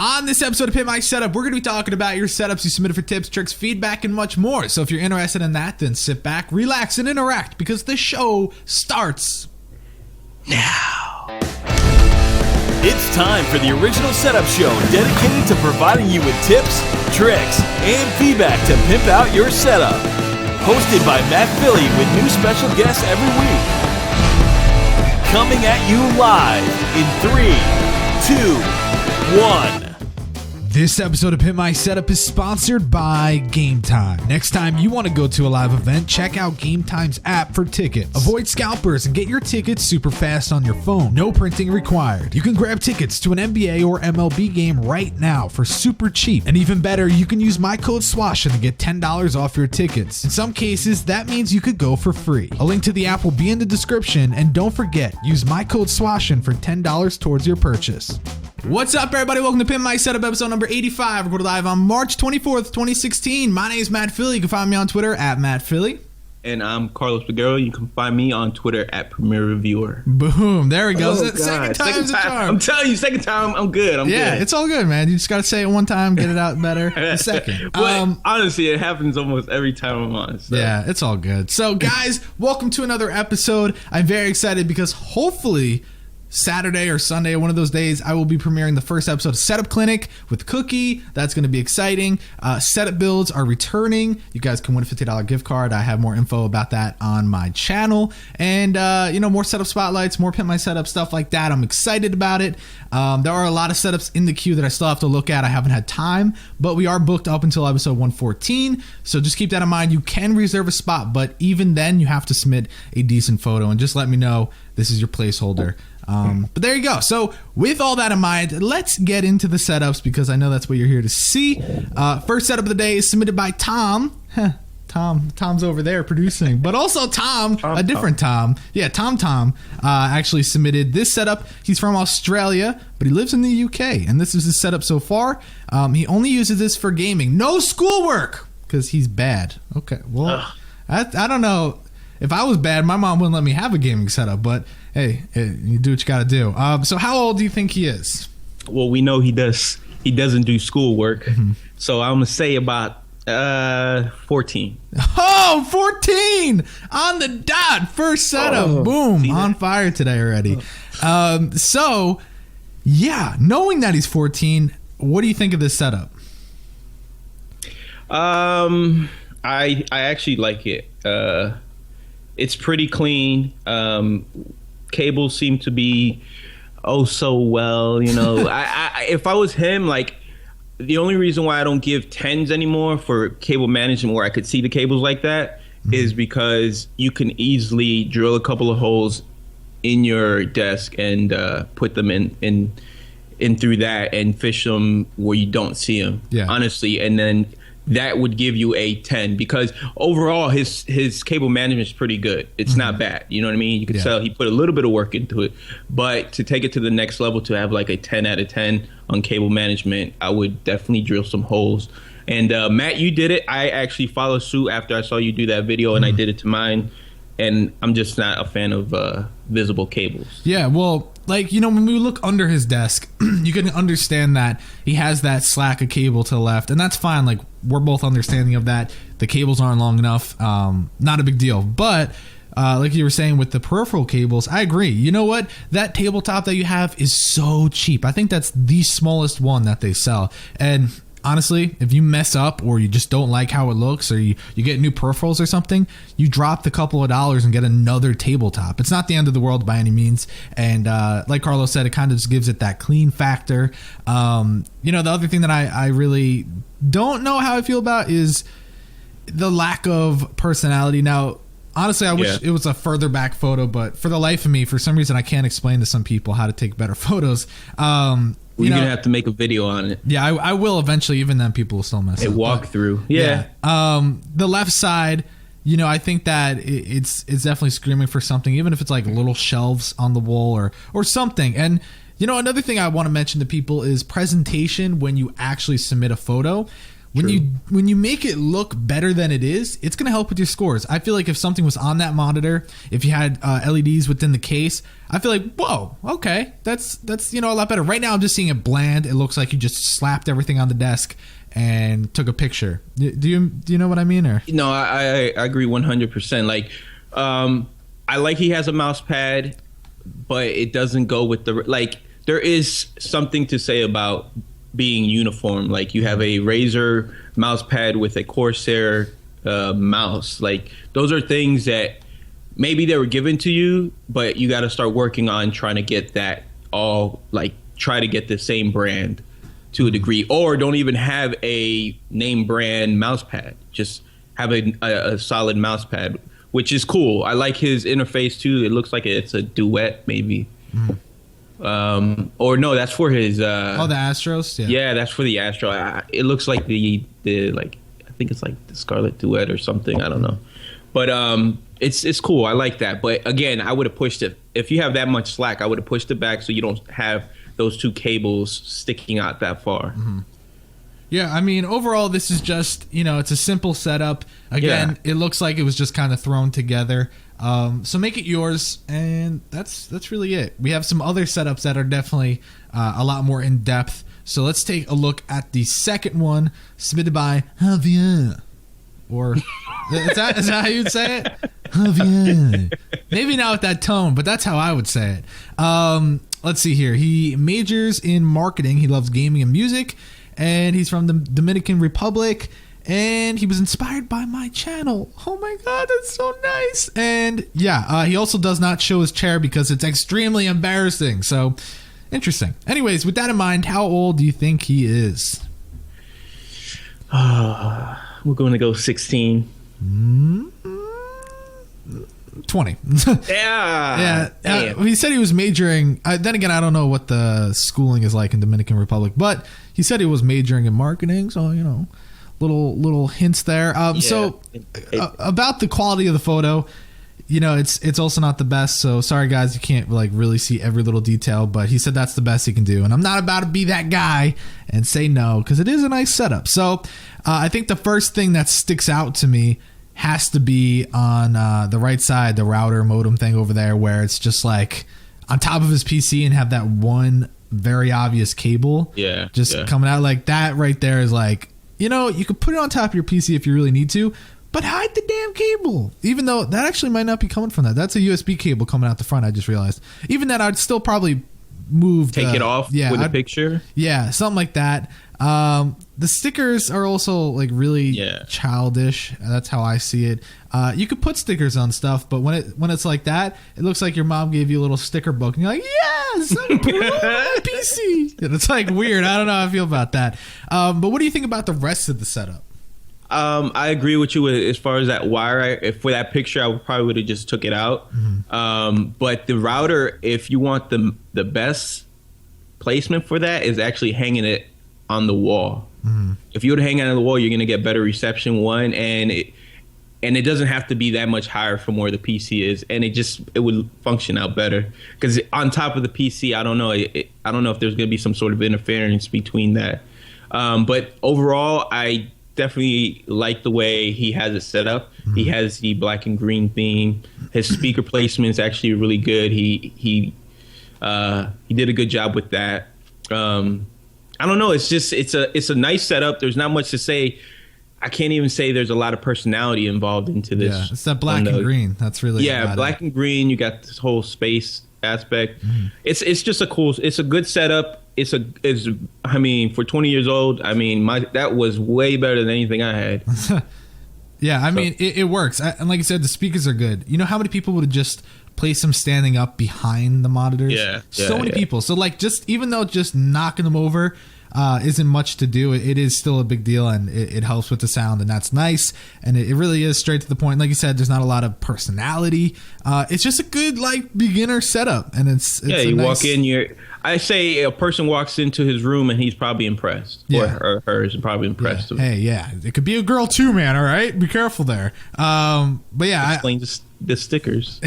On this episode of Pimp My Setup, we're going to be talking about your setups you submitted for tips, tricks, feedback, and much more. So if you're interested in that, then sit back, relax, and interact because the show starts now. It's time for the original setup show dedicated to providing you with tips, tricks, and feedback to pimp out your setup. Hosted by Matt Philly with new special guests every week. Coming at you live in 3, 2, 1. This episode of Pimp My Setup is sponsored by Game Time. Next time you want to go to a live event, check out Game Time's app for tickets. Avoid scalpers and get your tickets super fast on your phone. No printing required. You can grab tickets to an NBA or MLB game right now for super cheap. And even better, you can use my code swashin to get $10 off your tickets. In some cases, that means you could go for free. A link to the app will be in the description, and don't forget, use my code swashin for $10 towards your purchase. What's up, everybody? Welcome to Pimp My Setup, episode number 85. We're going live on March 24th, 2016. My name is Matt Philly. You can find me on Twitter at Matt Philly. And I'm Carlos Figueroa. You can find me on Twitter at Premier Reviewer. Boom. There we go. Oh, second time's a charm. I'm telling you, second time, I'm good. I'm good. It's all good, man. You just got to say it one time, get it out better the second. Honestly, it happens almost every time I'm on. So. Yeah, it's all good. So, guys, welcome to another episode. I'm very excited because hopefully Saturday or Sunday, one of those days, I will be premiering the first episode of Setup Clinic with Cookie. That's going to be exciting. Setup builds are returning. You guys can win a $50 gift card. I have more info about that on my channel. And, more setup spotlights, more Pimp My Setup, stuff like that. I'm excited about it. There are a lot of setups in the queue that I still have to look at. I haven't had time, but we are booked up until episode 114. So just keep that in mind. You can reserve a spot, but even then you have to submit a decent photo and just let me know this is your placeholder. But there you go. So with all that in mind, let's get into the setups because I know that's what you're here to see. First setup of the day is submitted by Tom. Tom's over there producing, but also Tom, a different Tom. Yeah, Tom actually submitted this setup. He's from Australia, but he lives in the UK, and this is his setup so far. He only uses this for gaming. No schoolwork because he's bad. Okay, well, I don't know. If I was bad, my mom wouldn't let me have a gaming setup, but hey, you do what you got to do. So how old do you think he is? Well, we know he doesn't do schoolwork. Mm-hmm. So I'm going to say about 14. Oh, 14 on the dot. First setup. Boom. On fire today already. So, yeah, knowing that he's 14, what do you think of this setup? I actually like it. It's pretty clean. Cables seem to be so well. If I was him, like the only reason why I don't give 10s anymore for cable management where I could see the cables like that is because you can easily drill a couple of holes in your desk and put them in through that and fish them where you don't see them. Yeah. Honestly, and then that would give you a 10 because overall his cable management is pretty good. It's not bad. You know what I mean? You can tell he put a little bit of work into it, but to take it to the next level, to have like a 10 out of 10 on cable management, I would definitely drill some holes. And Matt, you did it. I actually followed suit after I saw you do that video and I did it to mine. And I'm just not a fan of visible cables. Yeah, well, when we look under his desk, you can understand that he has that slack of cable to the left, and that's fine. Like, we're both understanding of that. The cables aren't long enough. Not a big deal. But like you were saying with the peripheral cables, I agree. You know what? That tabletop that you have is so cheap. I think that's the smallest one that they sell. And honestly, if you mess up or you just don't like how it looks or you get new peripherals or something, you drop the couple of dollars and get another tabletop. It's not the end of the world by any means. And like Carlos said, it kind of just gives it that clean factor. The other thing that I really don't know how I feel about is the lack of personality. Now, honestly, I wish it was a further back photo, but for the life of me, for some reason, I can't explain to some people how to take better photos. You're going to have to make a video on it. Yeah, I will eventually. Even then, people will still mess up. A walkthrough. Yeah. The left side, I think that it's definitely screaming for something, even if it's like little shelves on the wall or something. And, another thing I want to mention to people is presentation when you actually submit a photo. when you make it look better than it is, it's going to help with your scores. I feel like if something was on that monitor, if you had LEDs within the case, I feel like, whoa, okay, that's a lot better. Right now, I'm just seeing it bland. It looks like you just slapped everything on the desk and took a picture. Do you know what I mean? Or no, I agree 100%. Like, I like he has a mouse pad, but it doesn't go with there is something to say about being uniform. Like, you have a Razer mouse pad with a Corsair mouse. Like, those are things that maybe they were given to you, but you got to start working on trying to get that all, like, try to get the same brand to a degree, or don't even have a name brand mouse pad. Just have a solid mouse pad, which is cool. I like his interface too. It looks like it's a duet maybe. Or no, that's for his. The Astros. Yeah, that's for the Astro. It looks like the like, I think it's like the Scarlet Duet or something. I don't know, but it's cool. I like that. But again, I would have pushed it. If you have that much slack, I would have pushed it back so you don't have those two cables sticking out that far. Yeah, I mean, overall, this is just, it's a simple setup. Again, It looks like it was just kind of thrown together. So make it yours, and that's really it. We have some other setups that are definitely a lot more in depth. So let's take a look at the second one, submitted by Javier. Or is that how you'd say it? Javier. Maybe not with that tone, but that's how I would say it. Let's see here. He majors in marketing. He loves gaming and music, and he's from the Dominican Republic. And he was inspired by my channel. Oh my God, that's so nice. And yeah, he also does not show his chair because it's extremely embarrassing. So interesting. Anyways, with that in mind, how old do you think he is? We're going to go 16. 20. Yeah. He said he was majoring. Then again, I don't know what the schooling is like in Dominican Republic, but he said he was majoring in marketing. So, little hints there. So about the quality of the photo, it's also not the best. So sorry guys, you can't really see every little detail, but he said that's the best he can do. And I'm not about to be that guy and say no, because it is a nice setup. So I think the first thing that sticks out to me has to be on the right side, the router modem thing over there, where it's just like on top of his PC and have that one very obvious cable coming out. Like that right there is like, you could put it on top of your PC if you really need to, but hide the damn cable. Even though that actually might not be coming from that. That's a USB cable coming out the front, I just realized. Even that, I'd still probably take it off with a picture. Yeah, something like that. The stickers are also really childish. That's how I see it. You could put stickers on stuff, but when it's like that, it looks like your mom gave you a little sticker book and you're like, yes, I'm putting it on my PC. And it's weird. I don't know how I feel about that. But what do you think about the rest of the setup? I agree with you as far as that wire. For that picture, I probably would have just took it out. But the router, if you want the best placement for that, is actually hanging it on the wall. If you were to hang it on the wall, you're going to get better reception, and it doesn't have to be that much higher from where the PC is, and it would function out better. Because on top of the PC, I don't know if there's going to be some sort of interference between that. But overall, I definitely like the way he has it set up. He has the black and green theme. His speaker placement is actually really good. He did a good job with that. I don't know. It's a nice setup. There's not much to say. I can't even say there's a lot of personality involved into this. Yeah, it's that black and green. That's really black and green. You got this whole space aspect. It's just it's a good setup. For 20 years old, that was way better than anything I had. Yeah, it works. And like you said, the speakers are good. You know how many people would have just placed them standing up behind the monitors? So many people. So even though just knocking them over isn't much to do, it is still a big deal, and it helps with the sound, and that's nice. And it really is straight to the point. Like you said, there's not a lot of personality. It's just a good beginner setup, and it's you walk in, I say a person walks into his room and he's probably impressed. Or her is probably impressed. Hey, it could be a girl too, man. All right, be careful there. But yeah, the stickers.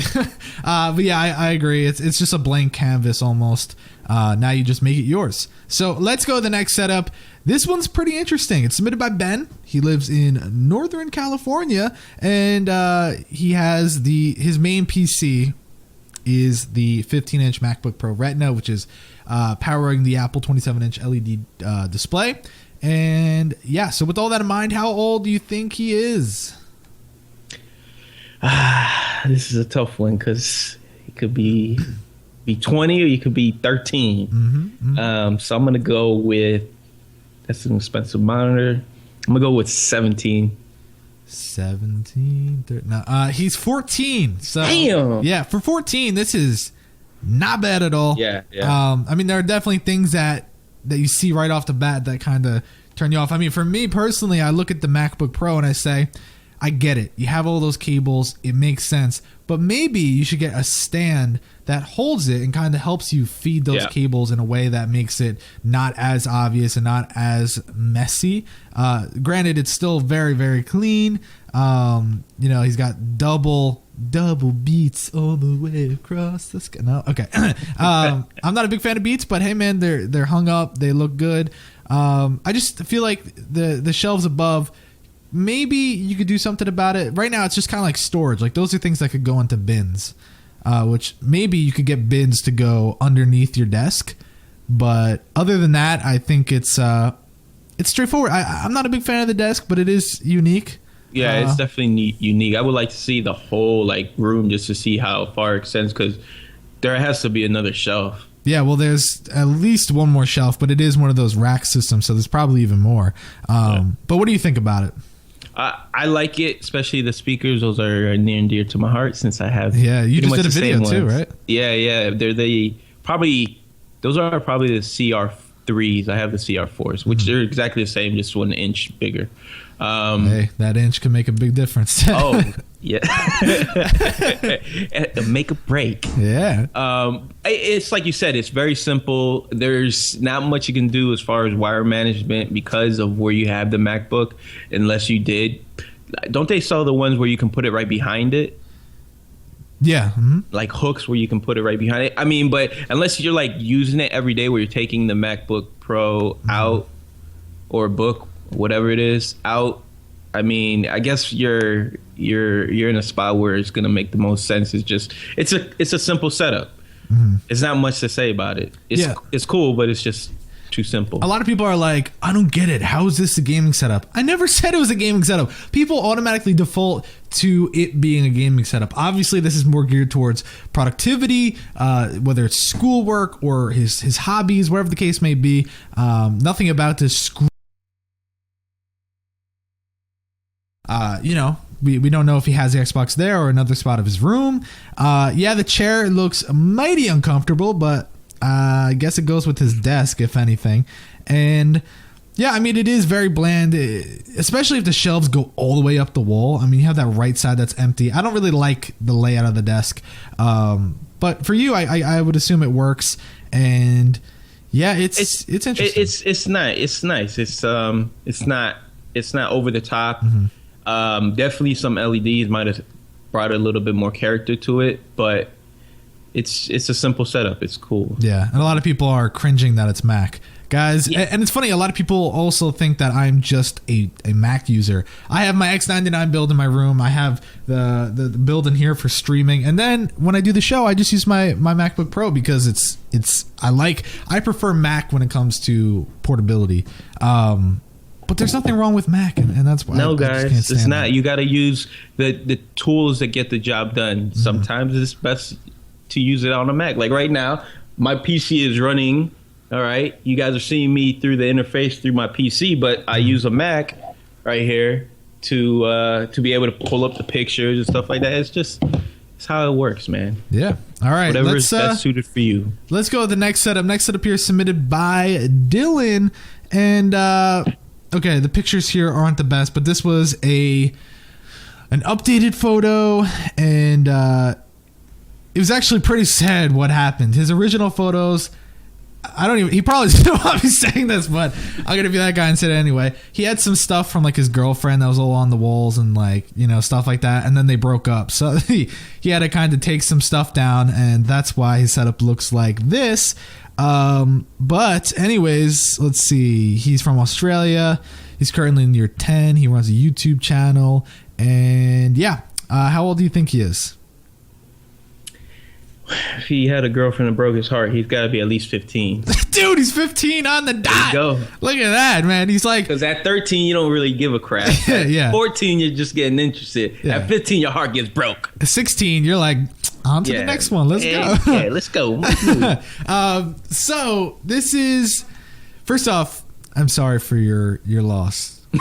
But yeah, I agree. It's just a blank canvas almost. Now you just make it yours. So let's go to the next setup. This one's pretty interesting. It's submitted by Ben. He lives in Northern California, and he has his main PC is the 15-inch MacBook Pro Retina, which is powering the Apple 27-inch LED display. And yeah, so with all that in mind, how old do you think he is? This is a tough one because he could be 20 or you could be 13. So I'm gonna go with, that's an expensive monitor. I'm gonna go with 17. 17. No, he's 14. So damn. Yeah, for 14, this is not bad at all. Yeah. I mean, there are definitely things that you see right off the bat that kind of turn you off. I mean, for me personally, I look at the MacBook Pro and I say, I get it. You have all those cables. It makes sense. But maybe you should get a stand that holds it and kind of helps you feed those cables in a way that makes it not as obvious and not as messy. Granted, it's still very, very clean. He's got double beats all the way across the sky. No, okay. I'm not a big fan of beats, but hey, man, they're hung up. They look good. I just feel like the shelves above, maybe you could do something about it. Right now, it's just kind of like storage. Like those are things that could go into bins, which maybe you could get bins to go underneath your desk. But other than that, I think it's straightforward. I'm not a big fan of the desk, but it is unique. Yeah, it's definitely unique. I would like to see the whole room just to see how far it extends, because there has to be another shelf. Yeah, well, there's at least one more shelf, but it is one of those rack systems, so there's probably even more. But what do you think about it? I like it, especially the speakers. Those are near and dear to my heart since I have. Yeah, you just did a video too, right? Yeah. They're those are probably the CR3s. I have the CR4s, which they're exactly the same, just 1 inch bigger. Hey, that inch can make a big difference. Oh, yeah. Make a break. Yeah. It's like you said, it's very simple. There's not much you can do as far as wire management because of where you have the MacBook, unless you did. Don't they sell the ones where you can put it right behind it? Yeah. Like hooks where you can put it right behind it. I mean, but unless you're using it every day, where you're taking the MacBook Pro out or book, whatever it is, out. I mean, I guess you're in a spot where it's gonna make the most sense. It's a simple setup. It's not much to say about it. It's cool, but it's just too simple. A lot of people are like, I don't get it. How is this a gaming setup? I never said it was a gaming setup. People automatically default to it being a gaming setup. Obviously, this is more geared towards productivity, whether it's schoolwork or his hobbies, whatever the case may be. Nothing about this we don't know if he has the Xbox there or another spot of his room. The chair looks mighty uncomfortable, but I guess it goes with his desk, if anything. And yeah, I mean, it is very bland, especially if the shelves go all the way up the wall. I mean, you have that right side that's empty. I don't really like the layout of the desk. But for you, I would assume it works. And yeah, it's interesting. It's nice. It's not over the top. Definitely some LEDs might have brought a little bit more character to it, but it's a simple setup. It's cool. Yeah, and a lot of people are cringing that it's Mac. Guys, and it's funny, a lot of people also think that I'm just a Mac user. I have my X99 build in my room. I have the build in here for streaming. And then when I do the show, I just use my MacBook Pro because I prefer Mac when it comes to portability. But there's nothing wrong with Mac, and that's why I guys, just can't stand it's not. It. You got to use the tools that get the job done. Sometimes it's best to use it on a Mac. Like right now, my PC is running. All right, you guys are seeing me through the interface through my PC, but I use a Mac right here to be able to pull up the pictures and stuff like that. It's how it works, man. Yeah. All right. Whatever is best suited for you. Let's go to the next setup. Next setup here is submitted by Dylan, and okay, the pictures here aren't the best, but this was an updated photo, and it was actually pretty sad what happened. His original photos, I don't even. He probably doesn't want me saying this, but I'm gonna be that guy and say it anyway. He had some stuff from like his girlfriend that was all on the walls and like stuff like that, and then they broke up. So he had to kind of take some stuff down, and that's why his setup looks like this. But anyways, let's see. He's from Australia. He's currently in year 10. He runs a YouTube channel, and yeah. How old do you think he is? If he had a girlfriend and broke his heart, he's got to be at least 15. Dude, he's 15 on the dot. There you go. Look at that, man. He's like... Because at 13, you don't really give a crap. At 14, you're just getting interested. Yeah. At 15, your heart gets broke. At 16, you're like, on to the next one. Let's go. Yeah, let's go. So, this is... First off, I'm sorry for your loss. But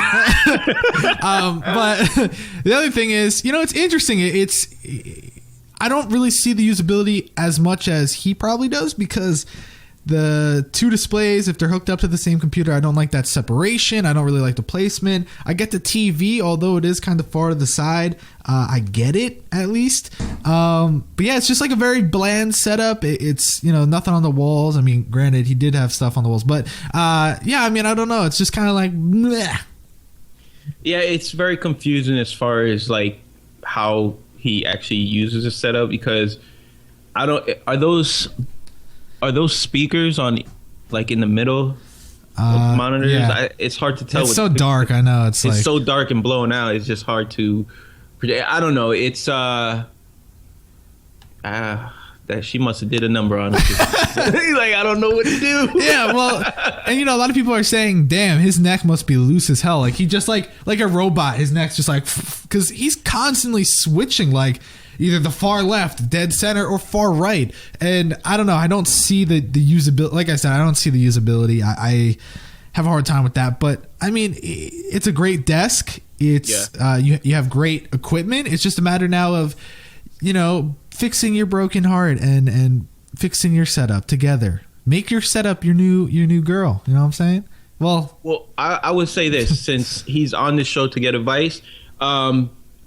the other thing is, it's interesting. I don't really see the usability as much as he probably does, because the two displays, if they're hooked up to the same computer, I don't like that separation. I don't really like the placement. I get the TV, although it is kind of far to the side. I get it, at least. But yeah, it's just like a very bland setup. It's, nothing on the walls. I mean, granted, he did have stuff on the walls, but yeah, I mean, I don't know. It's just kind of like, bleh. Yeah, it's very confusing as far as like how he actually uses a setup, because are those speakers on like in the middle of monitors? Yeah. It's hard to tell. It's so dark. I know it's like so dark and blown out. It's just hard to predict. I don't know. It's that she must have did a number on it. He's like, I don't know what to do. Yeah, well, and a lot of people are saying, damn, his neck must be loose as hell. Like he just like a robot. His neck's just like, because he's constantly switching like either the far left, dead center, or far right. And I don't know. I don't see the usability. Like I said, I don't see the usability. I have a hard time with that. But I mean, it's a great desk. It's you have great equipment. It's just a matter now of fixing your broken heart and fixing your setup together. Make your setup your new girl. You know what I'm saying? Well, I would say this, since he's on this show to get advice,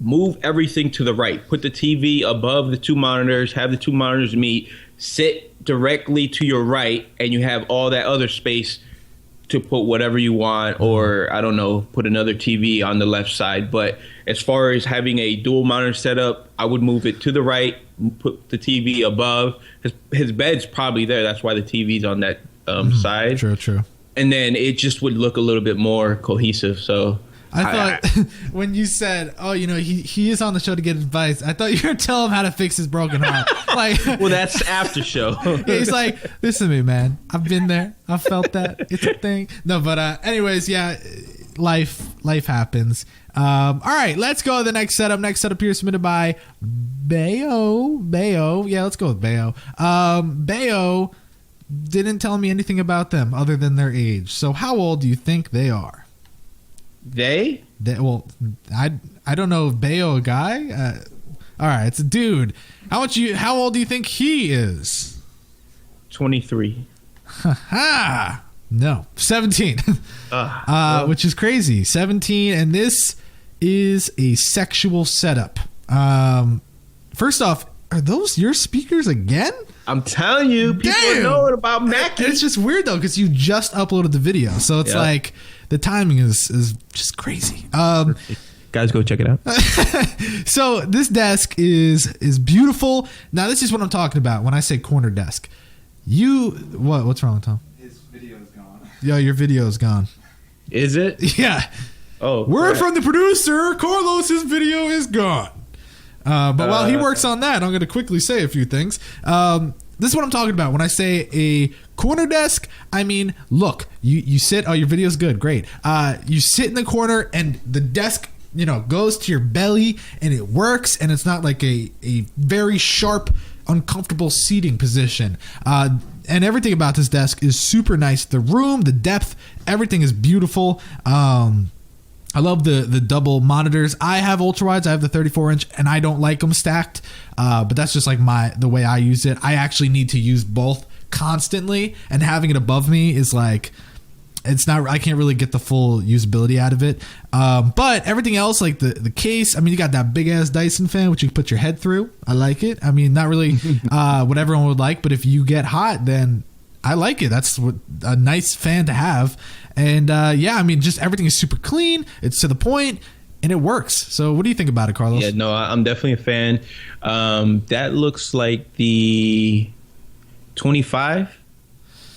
move everything to the right. Put the TV above the two monitors, have the two monitors meet, sit directly to your right, and you have all that other space to put whatever you want, or I don't know, put another TV on the left side. But as far as having a dual monitor setup, I would move it to the right, put the TV above. His bed's probably there. That's why the TV's on that side. True. And then it just would look a little bit more cohesive. So I thought when you said, oh, he is on the show to get advice, I thought you were telling him how to fix his broken heart. Like, well, that's after show. He's like, listen to me, man. I've been there. I've felt that. It's a thing. No, but anyways, yeah, life happens. All right, let's go to the next setup. Next setup here submitted by Bayo. Yeah, let's go with Bayo. Bayo didn't tell me anything about them other than their age. So how old do you think they are? Well, I don't know if Bayo a guy. All right, it's a dude. How old do you think he is? 23. No, 17. Which is crazy. 17, and this is a sexual setup. First off, are those your speakers again? I'm telling you, people are knowing about Mac. It's just weird though, because you just uploaded the video, so it's like the timing is just crazy. Guys, go check it out. So this desk is beautiful. Now this is what I'm talking about when I say corner desk. What's wrong, Tom? His video is gone. Yo, your video is gone. Is it? Yeah. Oh, word from the producer, Carlos's video is gone. But while he works on that, I'm going to quickly say a few things. This is what I'm talking about. When I say a corner desk, I mean, look, you sit, your video's good, great. You sit in the corner and the desk, goes to your belly and it works, and it's not like a very sharp, uncomfortable seating position. And everything about this desk is super nice. The room, the depth, everything is beautiful. I love the double monitors. I have ultra wides. I have the 34-inch, and I don't like them stacked. But that's just like the way I use it. I actually need to use both constantly, and having it above me is like, it's not. I can't really get the full usability out of it. But everything else, like the case. I mean, you got that big ass Dyson fan, which you can put your head through. I like it. I mean, not really what everyone would like, but if you get hot, then I like it. That's what a nice fan to have. And yeah, I mean, just everything is super clean. It's to the point, and it works. So what do you think about it, Carlos? Yeah, no, I'm definitely a fan. That looks like the 25.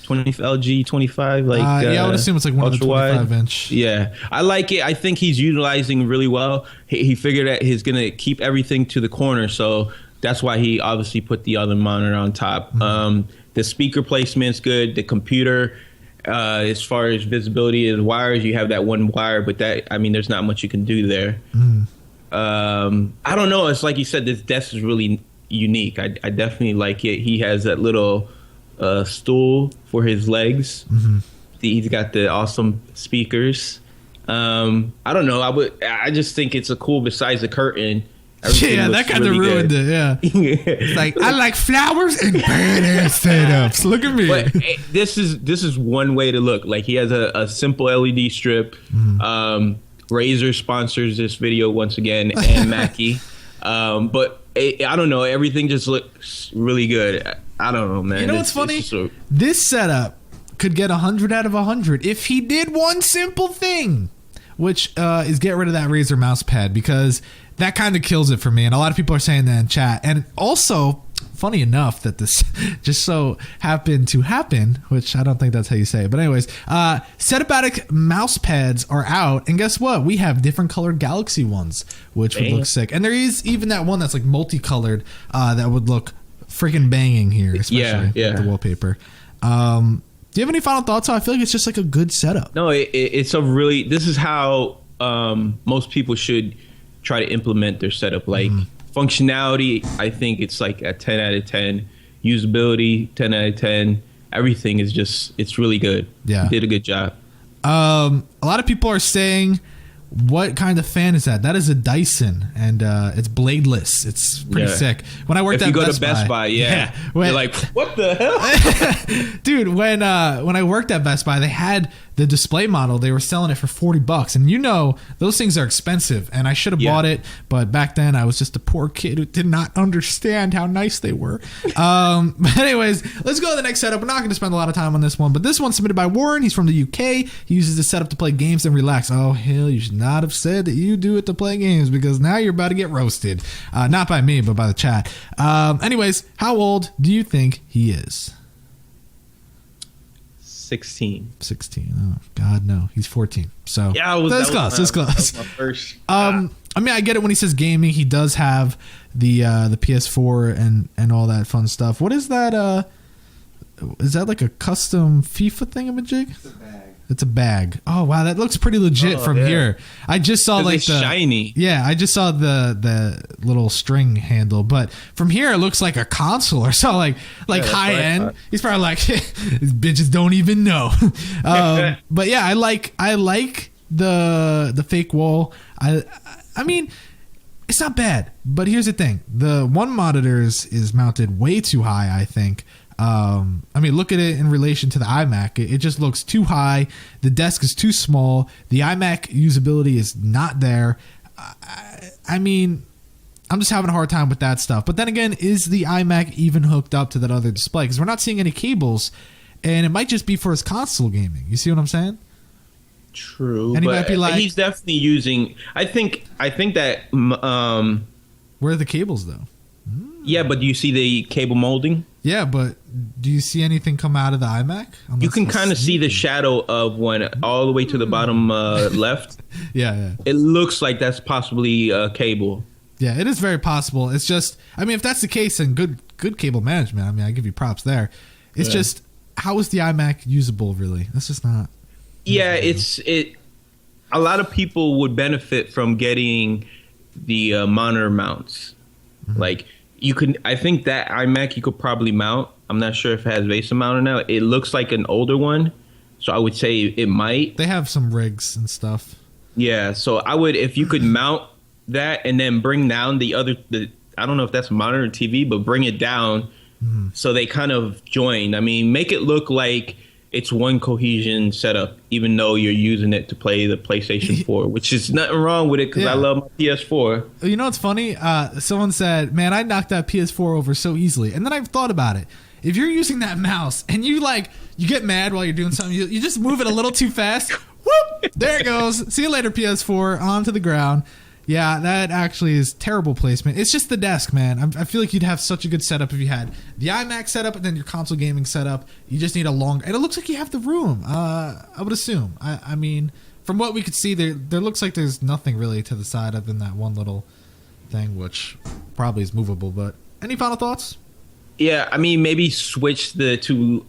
20 LG 25, like yeah, I would assume it's like one of the 25 inch. Yeah, I like it. I think he's utilizing really well. He figured that he's gonna keep everything to the corner, so that's why he obviously put the other monitor on top. The speaker placement's good. The computer, as far as visibility of the wires, you have that one wire, but that, I mean, there's not much you can do there. I don't know. It's like you said, this desk is really unique. I definitely like it. He has that little stool for his legs. He's got the awesome speakers. I don't know. I just think it's a cool. Besides the curtain, yeah, that kind of ruined it. Yeah, it's like I like flowers and badass setups. Look at me. But this is one way to look. Like he has a simple LED strip. Razer sponsors this video once again, and Mackie. But I don't know. Everything just looks really good. I don't know, man. You know what's funny? This setup could get 100 out of 100 if he did one simple thing, which is get rid of that Razer mouse pad, because that kind of kills it for me. And a lot of people are saying that in chat. And also, funny enough that this just so happened to happen, which I don't think that's how you say it. But anyways, Setabatic mouse pads are out. And guess what? We have different colored Galaxy ones, which would look sick. And there is even that one that's like multicolored that would look freaking banging here, especially with the wallpaper. Do you have any final thoughts? I feel like it's just like a good setup. No, it's a really, this is how most people should try to implement their setup. Like functionality, I think it's like a 10 out of 10. Usability, 10 out of 10. Everything is just, it's really good. Yeah. You did a good job. A lot of people are saying, what kind of fan is that? That is a Dyson, and it's bladeless. It's pretty sick. When I worked at Best Buy, you're like, what the hell? Dude, when I worked at Best Buy, they had the display model. They were selling it for $40, and you know those things are expensive, and I should have bought it, but back then I was just a poor kid who did not understand how nice they were. But anyways, let's go to the next setup. We're not going to spend a lot of time on this one, but this one's submitted by Warren. He's from the UK. He uses this setup to play games and relax. Oh hell, you should not have said that you do it to play games, because now you're about to get roasted. Not by me, but by the chat. Anyways, how old do you think he is? 16. Oh God, no, he's 14. So yeah, that's close. That's close. That was my first. I mean, I get it when he says gaming. He does have the PS4 and all that fun stuff. What is that? Is that like a custom FIFA thingamajig? It's a bag. Oh wow, that looks pretty legit from here. I just saw like the shiny. Yeah, I just saw the little string handle, but from here it looks like a console or so, like high end. He's probably like, these bitches don't even know. But yeah, I like the fake wall. I mean, it's not bad, but here's the thing: the one monitor is mounted way too high, I think. I mean, look at it in relation to the iMac. It just looks too high. The desk is too small. The iMac usability is not there. I mean, I'm just having a hard time with that stuff. But then again, is the iMac even hooked up to that other display? Because we're not seeing any cables, and it might just be for his console gaming. You see what I'm saying? True. And he might be like, he's definitely using. I think that. Where are the cables though? Yeah, but do you see the cable molding? Yeah, but do you see anything come out of the iMac? You can kind of see the shadow of one all the way to the bottom left. Yeah. It looks like that's possibly a cable. Yeah, it is very possible. It's just, I mean, if that's the case, then good cable management. I mean, I give you props there. It's just, how is the iMac usable, really? That's just not. Yeah, a lot of people would benefit from getting the monitor mounts. Like, I think that iMac you could probably mount. I'm not sure if it has VESA mount or not. It looks like an older one, so I would say it might. They have some rigs and stuff. Yeah, so I would, if you could mount that and then bring down the I don't know if that's a monitor or TV, but bring it down so they kind of join. I mean, make it look like it's one cohesion setup, even though you're using it to play the PlayStation 4, which is nothing wrong with it because I love my PS4. You know what's funny? Someone said, man, I knocked that PS4 over so easily. And then I've thought about it. if you're using that mouse and you get mad while you're doing something, you just move it a little too fast. Whoop! There it goes. See you later, PS4. Onto the ground. Yeah, that actually is terrible placement. It's just the desk, man. I feel like you'd have such a good setup if you had the iMac setup and then your console gaming setup. You just need a longer... And it looks like you have the room, I would assume. I mean, from what we could see, there looks like there's nothing really to the side other than that one little thing, which probably is movable. But any final thoughts? Yeah, I mean, maybe switch the two,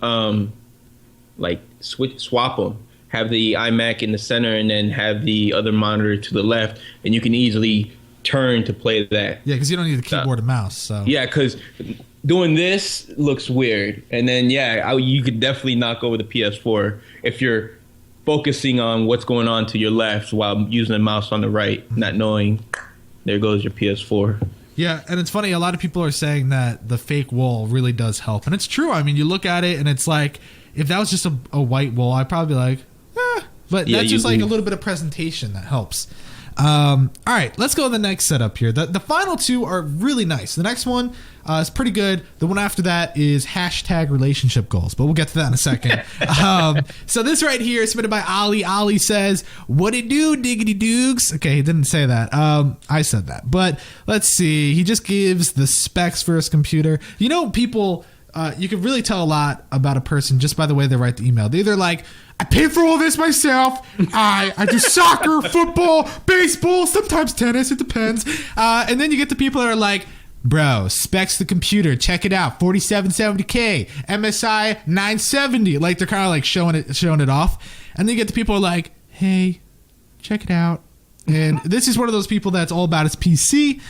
swap them. Have the iMac in the center and then have the other monitor to the left, and you can easily turn to play that. Yeah, because you don't need the keyboard and mouse. So yeah, because doing this looks weird. And then, you could definitely knock over the PS4 if you're focusing on what's going on to your left while using the mouse on the right, not knowing there goes your PS4. Yeah, and it's funny, a lot of people are saying that the fake wall really does help. And it's true. I mean, you look at it and it's like, if that was just a white wall, I'd probably be like, but that's just like a little bit of presentation that helps. All right, let's go to the next setup here. The final two are really nice. The next one is pretty good. The one after that is hashtag relationship goals, but we'll get to that in a second. So this right here is submitted by Ali. Ali says, "What it do, diggity doogs?" Okay, he didn't say that. I said that. But let's see. He just gives the specs for his computer. You know, people, you can really tell a lot about a person just by the way they write the email. They're either like, I pay for all this myself. I do soccer, football, baseball, sometimes tennis. It depends. And then you get the people that are like, bro, specs the computer. Check it out. 4770K, MSI 970. Like they're kind of like showing it off. And then you get the people who are like, hey, check it out. And this is one of those people that's all about his PC.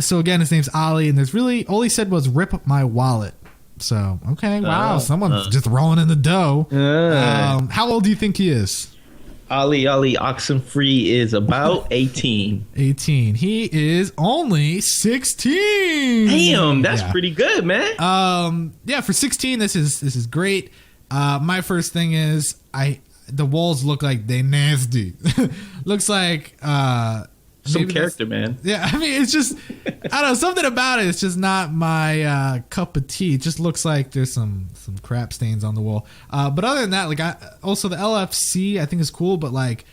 So again, his name's Ali, and there's really all he said was rip my wallet. So, okay, wow, someone's just rolling in the dough. How old do you think he is? Ali Oxenfree is about 18. 18. He is only 16. Damn, that's pretty good, man. Yeah, for 16, this is great. My first thing is the walls look like they nasty. Looks like some character, man. Yeah, I mean, it's just, I don't know, something about it. It's just not my cup of tea. It just looks like there's some crap stains on the wall. But other than that, like, also the LFC I think is cool, but like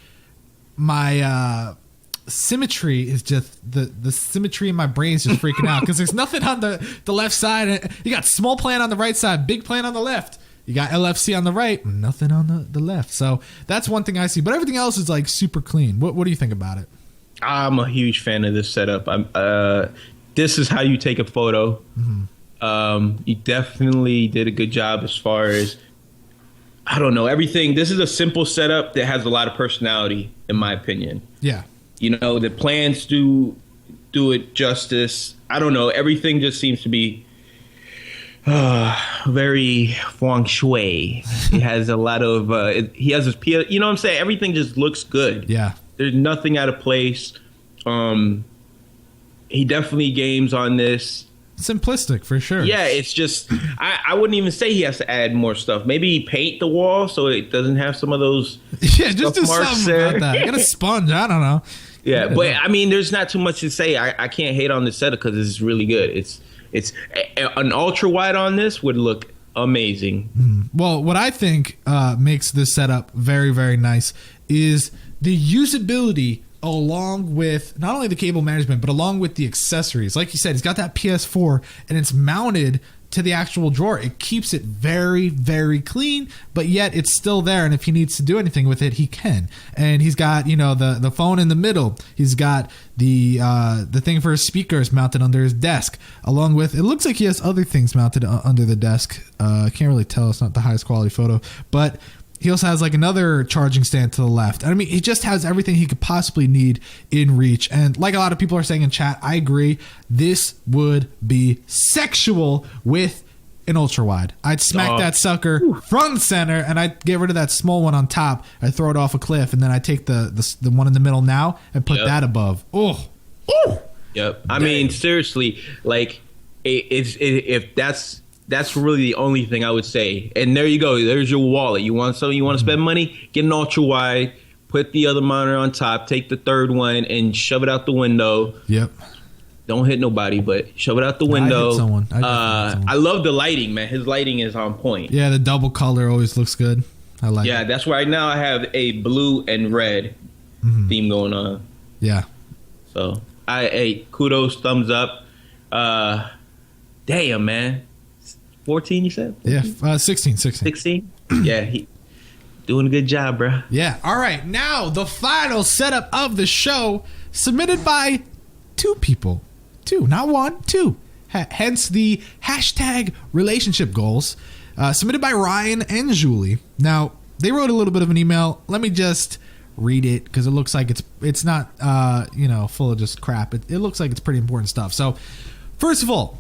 my symmetry is just the symmetry in my brain is just freaking out because there's nothing on the left side. You got small plan on the right side, big plan on the left. You got LFC on the right, nothing on the left. So that's one thing I see. But everything else is like super clean. What do you think about it? I'm a huge fan of this setup. This is how you take a photo. Mm-hmm. You definitely did a good job as far as, I don't know, everything. This is a simple setup that has a lot of personality, in my opinion. Yeah. You know, the plans do it justice. I don't know. Everything just seems to be very feng shui. It has a lot of, he has his, you know what I'm saying? Everything just looks good. Yeah. There's nothing out of place. He definitely games on this. Simplistic for sure. Yeah, it's just I wouldn't even say he has to add more stuff. Maybe paint the wall so it doesn't have some of those. Yeah, just do something about that. Get a sponge. I don't know. Yeah, but I mean, there's not too much to say. I can't hate on this setup because it's really good. It's an ultra wide on this would look amazing. Well, what I think makes this setup very, very nice is the usability along with not only the cable management, but along with the accessories. Like you said, he's got that PS4 and it's mounted to the actual drawer. It keeps it very, very clean, but yet it's still there. And if he needs to do anything with it, he can. And he's got, you know, the phone in the middle. He's got the thing for his speakers mounted under his desk, along with, it looks like he has other things mounted under the desk. I can't really tell. It's not the highest quality photo, but he also has like another charging stand to the left. I mean, he just has everything he could possibly need in reach. And like a lot of people are saying in chat, I agree. This would be sexual with an ultra wide. I'd smack that sucker front and center, and I'd get rid of that small one on top. I'd throw it off a cliff, and then I take the one in the middle now and put that above. Oh, yep. I mean, seriously, like if that's really the only thing I would say. And there you go. There's your wallet. You want something? You want to spend money? Get an ultra wide. Put the other monitor on top. Take the third one and shove it out the window. Yep. Don't hit nobody, but shove it out the window. I hit someone. I love the lighting, man. His lighting is on point. Yeah, the double color always looks good. I like it. Yeah, that's why right now I have a blue and red theme going on. Yeah. So, kudos, thumbs up. Damn, man. 14, you said? Yeah, 16. 16? Yeah, he doing a good job, bro. Yeah. All right, now the final setup of the show, submitted by two people. Two, not one, two. Hence the hashtag relationship goals. Submitted by Ryan and Julie. Now, they wrote a little bit of an email. Let me just read it because it looks like it's not full of just crap. It looks like it's pretty important stuff. So, first of all,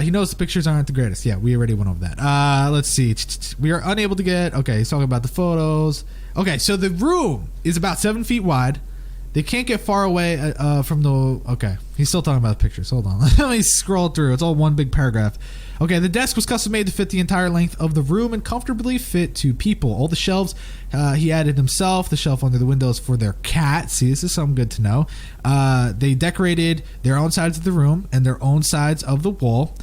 he knows the pictures aren't the greatest. Yeah, we already went over that. Let's see. We are unable to get... Okay, he's talking about the photos. Okay, so the room is about 7 feet wide. They can't get far away from the... Okay, he's still talking about the pictures. Hold on. Let me scroll through. It's all one big paragraph. Okay, the desk was custom made to fit the entire length of the room and comfortably fit two people. All the shelves he added himself. The shelf under the windows for their cat. See, this is something good to know. They decorated their own sides of the room and their own sides of the wall.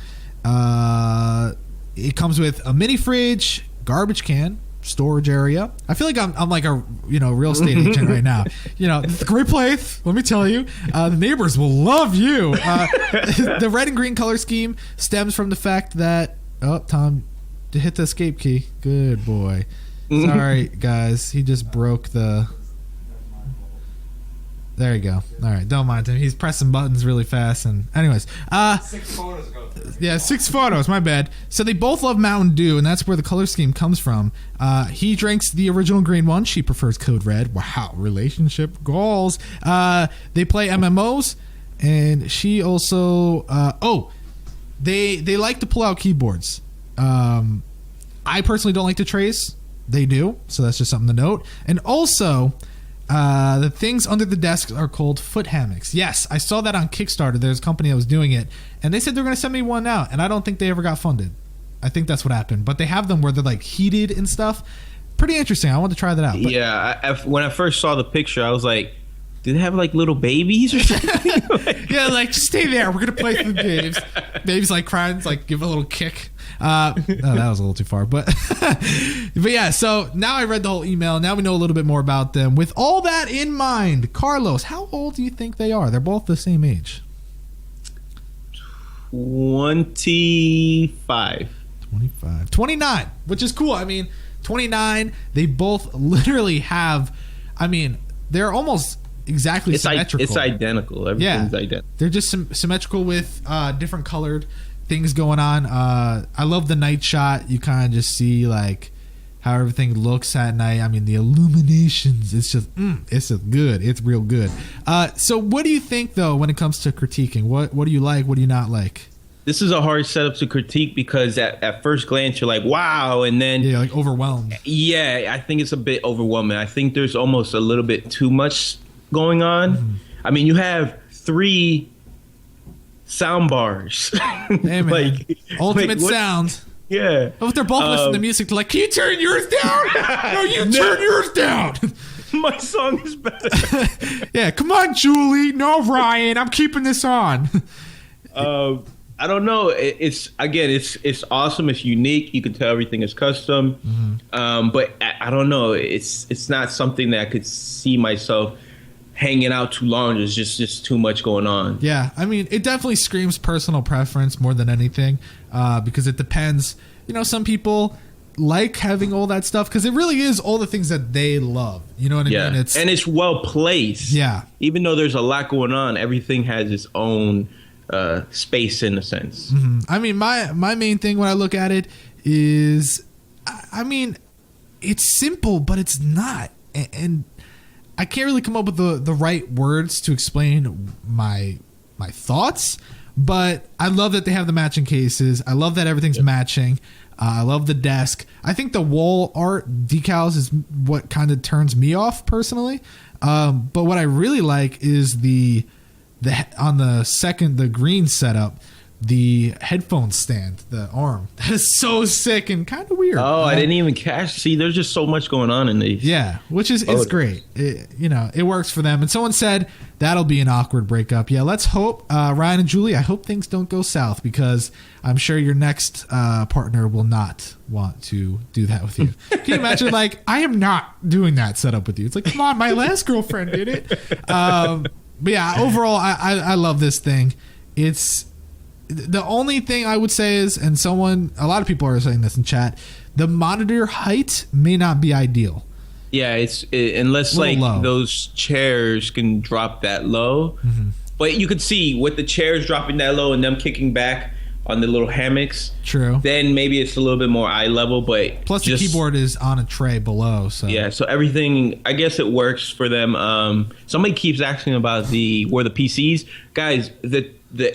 It comes with a mini fridge, garbage can, storage area. I feel like I'm like a real estate agent right now. It's a great place. Let me tell you, the neighbors will love you. The red and green color scheme stems from the fact that Tom hit the escape key. Good boy. Sorry guys, he just broke the. There you go. All right, don't mind him. He's pressing buttons really fast. And anyways, 6 photos ago. Yeah, 6 photos. My bad. So they both love Mountain Dew, and that's where the color scheme comes from. He drinks the original green one. She prefers Code Red. Wow, relationship goals. They play MMOs, and she also. They like to pull out keyboards. I personally don't like to trace. They do, so that's just something to note. And also. The things under the desk are called foot hammocks. Yes, I saw that on Kickstarter. There's a company that was doing it, and they said they're going to send me one out, and I don't think they ever got funded. I think that's what happened. But they have them where they're like heated and stuff. Pretty interesting. I want to try that out. But yeah, when I first saw the picture, I was like, do they have like little babies or something? Yeah, like just stay there. We're gonna play some games. Baby's like crying, it's like give a little kick. That was a little too far, but yeah. So now I read the whole email. Now we know a little bit more about them. With all that in mind, Carlos, how old do you think they are? They're both the same age. 25. 29, which is cool. I mean, 29. They both literally have. I mean, they're almost. Exactly symmetrical. It's identical. Everything's identical. They're just symmetrical with different colored things going on. I love the night shot. You kind of just see like how everything looks at night. I mean, the illuminations. It's just good. It's real good. So what do you think though when it comes to critiquing? What do you like? What do you not like? This is a hard setup to critique because at first glance you're like, wow, and then you're like overwhelmed. Yeah, I think it's a bit overwhelming. I think there's almost a little bit too much going on. I mean, you have 3 sound bars. Hey, man. Ultimate sound. Yeah. But they're both listening to music. They're like, can you turn yours down? No, you turn yours down. My song is better. Yeah, come on, Julie. No, Ryan, I'm keeping this on. I don't know. It's awesome. It's unique. You can tell everything is custom. But I don't know. It's not something that I could see myself hanging out too long. There's just too much going on. Yeah, I mean, it definitely screams personal preference more than anything, because it depends. Some people like having all that stuff because it really is all the things that they love. You know what I mean? And it's well placed. Yeah. Even though there's a lot going on, everything has its own space in a sense. I mean, my main thing when I look at it is, I mean, it's simple, but it's not. And I can't really come up with the right words to explain my thoughts, but I love that they have the matching cases. I love that everything's matching. I love the desk. I think the wall art decals is what kind of turns me off personally. But what I really like is the on the green setup, the headphone stand, the arm. That is so sick and kind of weird. Oh, I didn't even catch. See, there's just so much going on in these. Yeah, which is it's great. It works for them. And someone said that'll be an awkward breakup. Yeah, let's hope. Ryan and Julie, I hope things don't go south because I'm sure your next partner will not want to do that with you. Can you imagine, like, I am not doing that setup with you? It's like, come on, my last girlfriend did it. But yeah, overall, I love this thing. It's the only thing I would say is, and a lot of people are saying this in chat, the monitor height may not be ideal. Yeah, unless like low. Those chairs can drop that low. Mm-hmm. But you could see with the chairs dropping that low and them kicking back on the little hammocks. True. Then maybe it's a little bit more eye level, but plus the keyboard is on a tray below. So yeah, so everything, I guess it works for them. Somebody keeps asking about where the PCs, guys.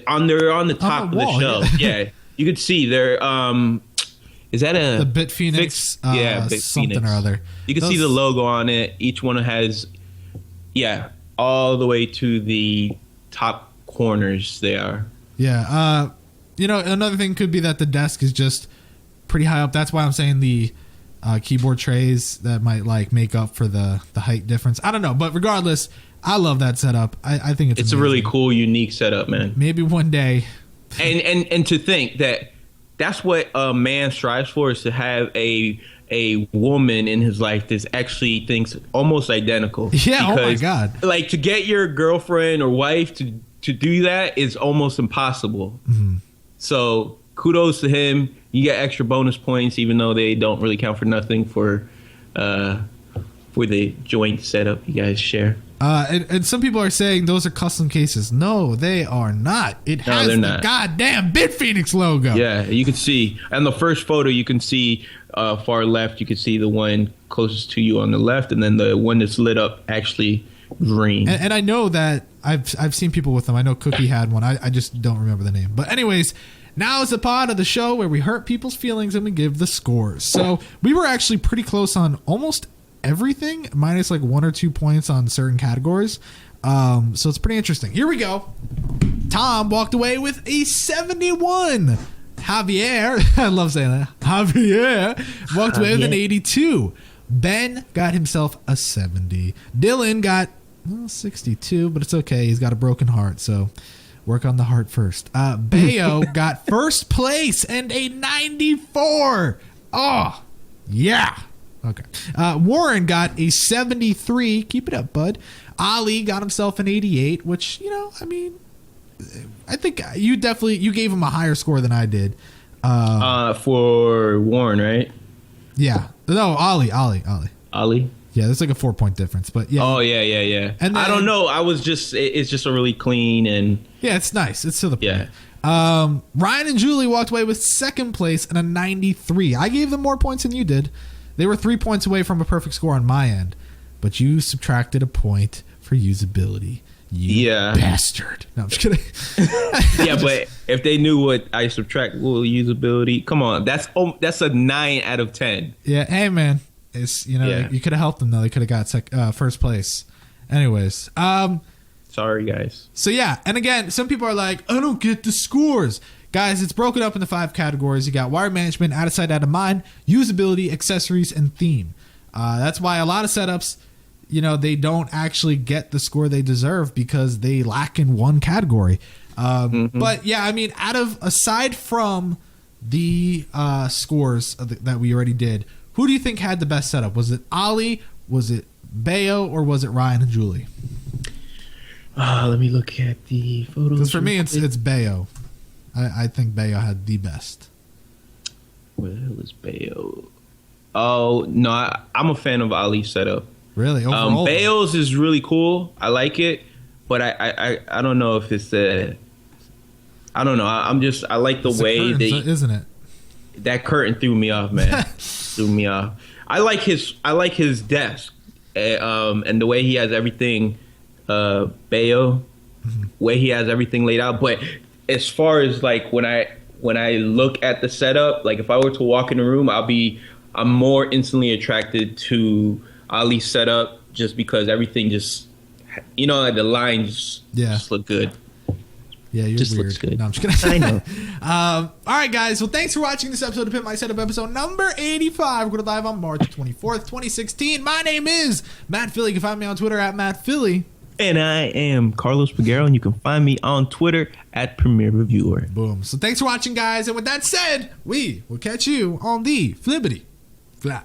On the top of the shelf. Yeah, you could see they're is that the Bit Phoenix? Bit something Phoenix. Or other. You can see the logo on it. Each one has all the way to the top corners. They are. Yeah. Another thing could be that the desk is just pretty high up. That's why I'm saying the keyboard trays that might like make up for the height difference. I don't know, but regardless, I love that setup. I think it's a really cool, unique setup, man. Maybe one day. And to think that that's what a man strives for, is to have a woman in his life that actually thinks almost identical. Yeah. Because, oh my God. Like, to get your girlfriend or wife to do that is almost impossible. Mm-hmm. So kudos to him. You get extra bonus points, even though they don't really count for nothing for the joint setup you guys share. And some people are saying those are custom cases. No, they are not. It has the goddamn Bit Phoenix logo. Yeah, you can see. On the first photo, you can see far left, you can see the one closest to you on the left, and then the one that's lit up actually green. And I know that I've seen people with them. I know Cookie had one. I just don't remember the name. But anyways, now is the part of the show where we hurt people's feelings and we give the scores. So we were actually pretty close on almost everything, minus like 1 or 2 points on certain categories. So it's pretty interesting. Here we go. Tom walked away with a 71. Javier, I love saying that. Javier walked away with an 82. Ben got himself a 70. Dylan got 62, but it's okay. He's got a broken heart, so work on the heart first. Bayo got first place and a 94. Oh, yeah. Okay. Warren got a 73. Keep it up, bud. Ali got himself an 88, which, I think you gave him a higher score than I did. For Warren, right? Yeah. No, Ali. Yeah, there's like a 4-point difference, but yeah. Oh, yeah. And then, I don't know. It's just a really clean and... Yeah, it's nice. It's to the point. Yeah. Ryan and Julie walked away with second place and a 93. I gave them more points than you did. They were 3 points away from a perfect score on my end, but you subtracted a point for usability. You bastard. No, I'm just kidding. Yeah, but if they knew what I subtract, usability, come on. That's a 9 out of 10. Yeah, hey, man. It's you could have helped them, though. They could have got first place. Anyways. Sorry, guys. So, yeah. And again, some people are like, I don't get the scores. Guys, it's broken up into 5 categories. You got wire management, out of sight, out of mind, usability, accessories, and theme. That's why a lot of setups, they don't actually get the score they deserve because they lack in one category. But yeah, aside from the scores that we already did, who do you think had the best setup? Was it Ali, was it Bayo, or was it Ryan and Julie? Let me look at the photos. Because for me, it's Bayo. I think Bayo had the best. Where the hell is Bayo? Oh, no, I'm a fan of Ali's setup. Really? Overall? Bayo's is really cool. I like it, but I don't know if it's I don't know. I like the way curtains, isn't it? That curtain threw me off, man. Threw me off. I like his desk, and the way he has everything. Bayo, way he has everything laid out, but as far as like when I look at the setup, like if I were to walk in the room, I'm more instantly attracted to Ali's setup just because everything just, the lines just look good. Yeah, you're just weird. looks good. No, I'm just kidding. I know. All right, guys. Well, thanks for watching this episode of Pimp My Setup, episode number 85. We're going live on March 24th, 2016. My name is Matt Philly. You can find me on Twitter at Matt Philly. And I am Carlos Peguero, and you can find me on Twitter at Premier Reviewer. Boom. So thanks for watching, guys. And with that said, we will catch you on the flippity flap.